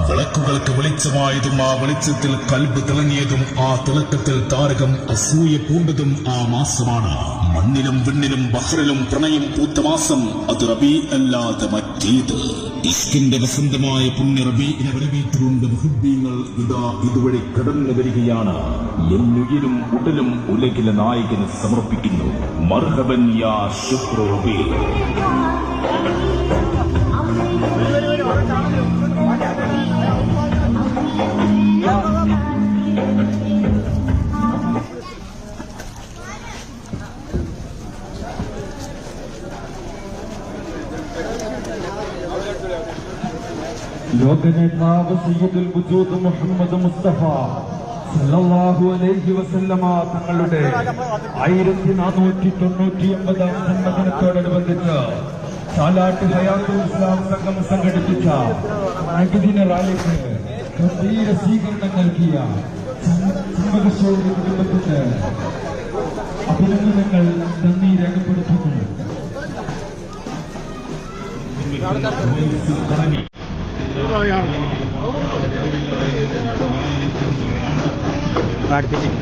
വിളക്കുകൾക്ക് വെളിച്ചമായതും ആ വെളിച്ചത്തിൽ കൽബ് തിളങ്ങിയതും ആ തിളക്കത്തിൽ താരകം അസൂയ പൂണ്ടതും ആ മാസമാണ്. മണ്ണിലും വിണ്ണിലും ബഹ്റിലും പ്രണയം പൂത്ത മാസം അത് റബീ അല്ലാതെ മറ്റേത്. ഇഷ്കിന്റെ വസന്തമായ പുണ്യ റബീഇനെ വരവേറ്റുകൊണ്ട് മുഹബ്ബീങ്ങൾ ഇതാ ഇതുവഴി കടന്നു വരികയാണ്. എന്നുയിരും ഉടലും ഉലകിലെ നായകന് സമർപ്പിക്കുന്നു മർഹബൻ യാ ശുക്ർ റബീ. ലോകനേതാവ് സയ്യിദുൽ വജൂദ് മുഹമ്മദ് മുസ്തഫ സല്ലല്ലാഹു അലൈഹി വസല്ലമ തങ്ങളുടെ 1499 ജന്മദിനത്തോടനുബന്ധിച്ച് സാലാട്ട് ഹയാത്തുൽ ഇസ്ലാം സംഘം സംഘടിപ്പിച്ച നബിദിന റാലിക്ക് ഗംഭീര സ്വീകരണം നൽകിയ ചെമ്പകശ്ശേരി കുടുംബത്തിന് അഭിനന്ദനങ്ങൾ നന്ദി രേഖപ്പെടുത്തുന്നു. പ്രാക്ടീസിംഗ്